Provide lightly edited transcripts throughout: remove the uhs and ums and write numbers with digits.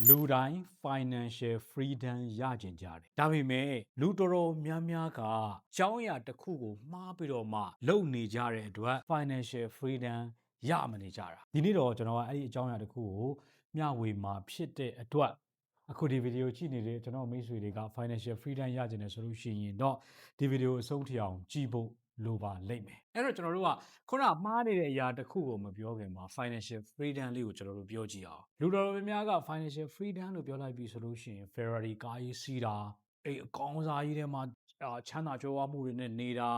လူတိုင်း financial freedom ရကျင်ကြတယ်ဒါပေမဲ့လူတော်တော်များများကကြောင်းအရာတစ်ခုကိုမှားပြီးတော့မှလုပ်နေကြတဲ့အတွက် financial freedom ရမနေကြတာဒီနေ့တော့ကျွန်တော်ကအဲ့ဒီအကြောင်းအရာတစ်ခုကိုမျှဝေမှာဖြစ်တဲ့အတွက်အခုဒီဗီဒီယိုကြည့်နေတဲ့ကျွန်တော်မိတ်ဆွေတွေက financial freedom ရကျင်တယ်ဆိုလို့ရှိရင်တော့ဒီဗီဒီယိုအဆုံးထိအောင်ကြည့်ဖို့လိုပါလိမ့်မယ်အဲ့တော့ကျွန်တော်တို့ကခုနမှားနေတဲ့အရာတစ်ခုကိုမပြောခင်မှာ financial freedom လေးကိုကျွန်တော်တို့ပြောကြည့်အောင်လူတော်တော်များများက financial freedom လို့ပြောလိုက်ပြီဆိုလို့ရှိရင် Ferrari ကားကြီးစီးတာအဲ့အကောင်းစားကြီးထဲမှာချမ်းသာကြွယ်ဝမှုတွေနဲ့နေတာ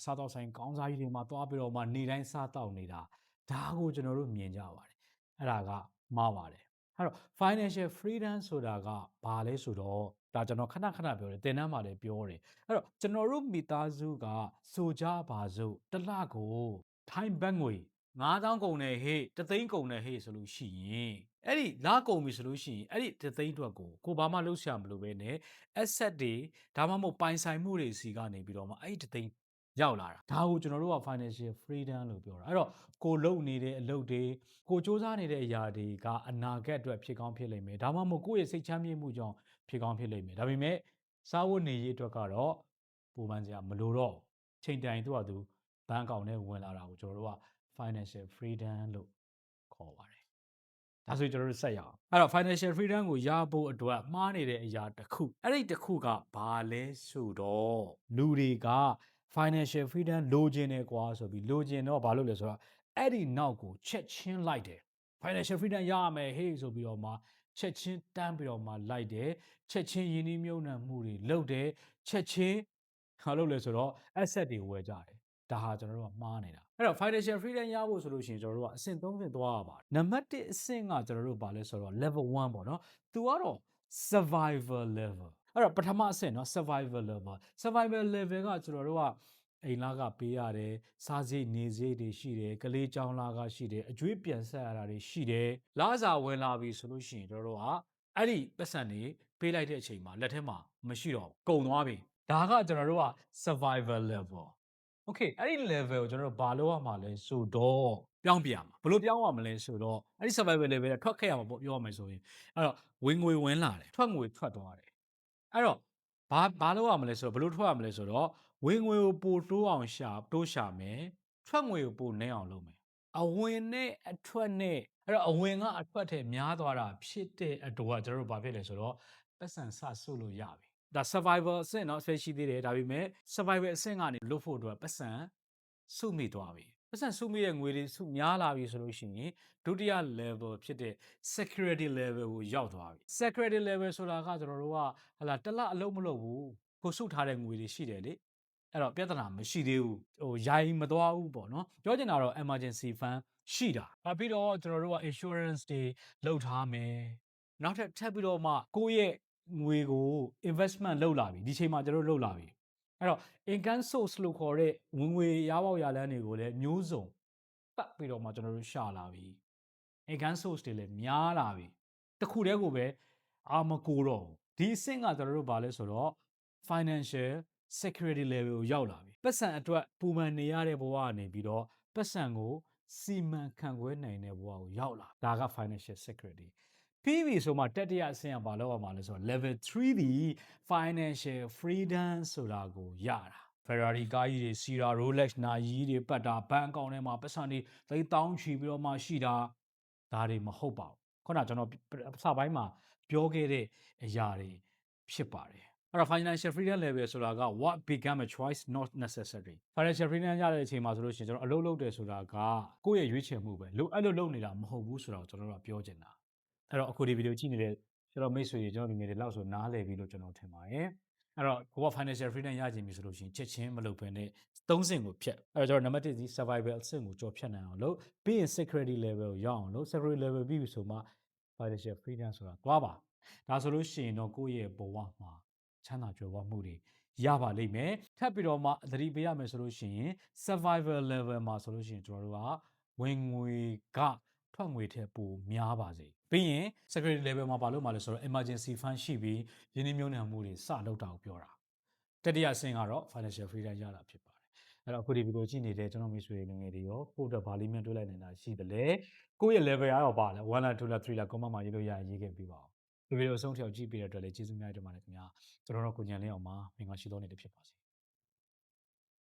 စားတော့ဆိုင်ကောင်းစားကြီးတွေမှာသွားပြီးတော့မှနေတိုင်းစားတော့နေတာဒါကိုကျွန်တော်တို့မြင်ကြပါတယ်အဲ့ဒါကမှားပါတယ်အဲ့တော့ financial freedom ဆိုတာကဘာလဲဆိုတော့ဒါကျွန်တော်ခဏခဏပြောတယ်သင်တန်းမှာလည်းပြောတယ်အဲ့တော့ကျွန်တော်တို့မိသားစုကဆိုကြပါစို့တစ်လကိုထိုင်းဘတ်ငွေ9000ကုန်တယ်ဟေ့တသိန်းကုန်တယ်ဟေ့ဆိုလို့ရှိရင်အဲ့ဒီလကုန်ပြီဆိုလို့ရှိရင်အဲ့ဒီတသိန်းအတွက်ကိုဘာမှလုပ်ဆရာမလိုပဲနဲ့ asset တွေဒါမှမဟုတ်ပိုင်ဆိုင်မှုတွေစီကနေပြီးတော့မှအဲ့ဒီတသိန်းရောက်လာတာဒါကိုကျွန်တော်တို့က financial freedom လို့ပြောတာအဲ့တော့ကိုလုံနေတဲ့အလုပ်တွေကိုစူးစမ်းနေတဲ့အရာတွေကအနာဂတ်အတွက်ဖြစ်ကောင်းဖြစ်လိမ့်မယ်ဒါမှမဟုတ်ကိုယ့်ရဲ့စိတ်ချမ်းမြေ့မှုကြောင့်ဖြစ်ကောင်းဖြစ်လိမ့်မယ်ဒါပေမဲ့စားဝတ်နေရေးအတွက်ကတော့ပူပန်စရာမလိုတော့ချိန်တိုင်သူ့ဟာသူဘဏ်အကောင့်ထဲဝင်လာတာကိုကျွန်တော်တို့က financial freedom လို့ခေါ်ပါတယ်ဒါဆိုကျွန်တော်တို့ဆက်ရအောင်အဲ့တော့ financial freedom ကိုရဖို့အတွက်မှားနေတဲ့အရာတစ်ခုအဲ့ဒီတစ်ခုကဘာလဲဆိုတော့လူတွေက financial freedom လိုချင်တယ်ကွာဆိုပြီးလိုချင်တော့ဘာလို့လဲဆိုတော့အဲ့ဒီနောက်ကိုချက်ချင်းလိုက်တယ် financial freedom ရရမယ်ဟေးဆိုပြီးတော့မှချက်ချင်းတန်းပြီးတော့မှလိုက်တယ်ချက်ချင်းယင်းနှီးမြုပ်နှံမှုတွေလုပ်တယ်ချက်ချင်းဘာလုပ်လဲဆိုတော့ asset တွေဝယ်ကြတယ်ဒါဟာကျွန်တော်တို့ကမှားနေတာအဲ့တော့ financial freedom ရဖို့ဆိုလို့ရှိရင်ကျွန်တော်တို့ကအဆင့်3ဆင့်သွားရပါတယ်နံပါတ်1အဆင့်ကကျွန်တော်တို့ဘာလဲဆိုတော့ level 1ပေါ့နော်သူကတော့ survival level အဲ့တော့ပထမအဆင့်เนาะ survival level ကကျွန်တော်တို့ကအိမ်လာကပေးရတယ်စားစရိတ်နေစရိတ်တွေရှိတယ်ကလေးကြောင်းလာကရှိတယ်အကျွေးပြန်ဆက်ရတာတွေရှိတယ်လစာဝင်လာပြီဆိုလို့ရှိရင်ကျွန်တော်တို့ကအဲ့ဒီပတ်စံတွေပေးလိုက်တဲ့အချိန်မှာလက်ထဲမှာမရှိတော့ကုန်သွားပြီဒါကကျွန်တော်တို့က survival level okay အဲ့ဒီ level ကိုကျွန်တော်တို့ဘာလုပ်ရမှာလဲဆိုတော့ပြောင်းပြရမှာဘယ်လိုပြောင်းရမလဲဆိုတော့အဲ့ဒီ survival level ကထွက်ခဲ့ရမှာပေါ့ပြောရမယ်ဆိုရင်အဲ့တော့ဝင်ငွေဝင်လာတယ်ထွက်ငွေထွက်သွားတယ်အဲ့တော့ဘာလုပ်ရမလဲဆိုတော့ဘယ်လိုထွက်ရမလဲဆိုတော့ဝင်ငွေကိုပိုတိုးအောင်ရှာမယ်ထွက်ငွေကိုပိုနည်းအောင်လုပ်မယ်အဝင်နဲ့အထွက်နဲ့အဲ့တော့အဝင်ကအထွက်ထဲများသွားတာဖြစ်တဲ့အတွက်ကျွန်တော်တို့ဘာဖြစ်လဲဆိုတော့ပတ်စံစဆုပ်လို့ရပြီဒါ survival အဆင့်เนาะ special သေးတယ်ဒါပေမဲ့ survival အဆင့်ကနေလွတ်ဖို့အတွက်ပတ်စံစုမိသွားပြီပတ်စံစုမိတဲ့ငွေတွေစုများလာပြီဆိုလို့ရှိရင်ဒုတိယ level ဖြစ်တဲ့ security level ကိုရောက်သွားပြီ security level ဆိုတာကကျွန်တော်တို့ကဟလာတစ်လအလုံးမလုပ်ဘူးကိုစုထားတဲ့ငွေတွေရှိတယ်လေအဲ့တော့ပြဿနာမရှိသေးဘူးဟိုရိုင်းမသွားဘူးပေါ့နော်ပြောချင်တာတော့ emergency fund ရှိတာပြီးတော့ကျွန်တော်တို့က insurance တွေလုပ်ထားမယ်နောက်ထပ်ပြီးတော့မှကိုယ့်ရဲ့ငွေကို investment လုပ်လာပြီဒီချိန်မှာကျွန်တော်တို့လုပ်လာပြီအဲ့တော့ income source လို့ခေါ်တဲ့ဝင်ငွေရပေါက်ရလမ်းတွေကိုလည်းမျိုးစုံပတ်ပြီးတော့မှကျွန်တော်တို့ရှာလာပြီ income source တွေလည်းများလာပြီတခုတည်းကိုပဲအာမကိုတော့ဒီအဆင့်ကကျွန်တော်တို့ဗာလဲဆိုတော့ financial security level ကိုရောက်လာပြီပတ်စံအတွက်ပူပန်နေရတဲ့ဘဝကနေပြီးတော့ပတ်စံကိုစီမံခန့်ခွဲနိုင်တဲ့ဘဝကိုရောက်လာဒါက financial security ပြီးပြီဆိုမှတတိယအဆင့်ကဘာလောက်ရမှာလဲဆိုတော့ level 3ဒီ financial freedom ဆိုတာကိုရတာ Ferrari ကားကြီးတွေစီးတာ Rolex နာရီတွေပတ်တာဘဏ်အကောင့်ထဲမှာပတ်စံတွေသိန်းတောင်းချီပြီးတော့မှရှိတာဒါတွေမဟုတ်ပါဘူးခုနကျွန်တော်စပိုင်းမှာပြောခဲ့တဲ့အရာတွေဖြစ်ပါတယ်အဲ့တော့ financial freedom level ဆိုတာက what become a choice not necessary financial freedom ရတဲ့အချိန်မှာဆိုလို့ရှိရင်ကျွန်တော်အလုပ်လုပ်တယ်ဆိုတာကကိုယ့်ရဲ့ရွေးချယ်မှုပဲလိုအပ်လို့လုပ်နေတာမဟုတ်ဘူးဆိုတော့ကျွန်တော်တို့ကပြောချင်တာအဲ့တော့အခုဒီဗီဒီယိုကြည့်နေတဲ့ကျွန်တော်မိတ်ဆွေတွေကျွန်တော်လူငယ်တွေလောက်ဆိုနားလည်ပြီလို့ကျွန်တော်ထင်ပါတယ်အဲ့တော့ကိုက financial freedom ရချင်ပြီဆိုလို့ရှိရင်ချက်ချင်းမလုပ်ဘဲနဲ့သုံးဆင့်ကိုဖြတ်အဲ့တော့ကျွန်တော်နံပါတ်1စီ survival အဆင့်ကိုကြော်ဖြတ်နိုင်အောင်လုပ်ပြီးရင် security level ကိုရောက်အောင်လုပ် security level ပြီးပြီဆိုမှ financial freedom ဆိုတာသွားပါဒါဆိုလို့ရှိရင်တော့ကိုယ့်ရဲ့ဘဝမှာချမ်းသာကြွယ်ဝမှုတွေရပါလိမ့်မယ်ထပ်ပြီးတော့မှသတိပေးရမယ်ဆိုလို့ရှိရင် survival level မှာဆိုလို့ရှိရင်ကျွန်တော်တို့ကဝင်ငွေကထွက်ငွေထက်ပိုများပါစေပြီးရင် security level မှာဘာလို့မှလဲဆိုတော့ emergency fund ရှိပြီးရင်းနှီးမြှုပ်နှံမှုတွေစလုပ်တာကိုပြောတာတတိယအဆင့်ကတော့ financial freedom ရတာဖြစ်ပါတယ်အဲ့တော့အခုဒီဗီဒီယိုကြည့်နေတဲ့ကျွန်တော်မိတ်ဆွေတွေငယ်တွေရောကိုယ့်အတွက်ဘာလေးများတွေးလိုက်နေတာရှိတယ်လေကိုယ့်ရဲ့ level ရောပါလဲ1လား2လား3လား comment မှာရေးလို့ရရင်ရေးခဲ့ပြီးပါဦး ဗီဒီယိုအဆုံးထိအောင်ကြည့်ပေးတဲ့အတွက်လည်းကျေးဇူးများတင်ပါတယ်ခင်ဗျာကျွန်တော်တို့ကိုညံလေးအောင်ပါမင်္ဂလာရှိသောနေ့တစ်ဖြစ်ပါစေ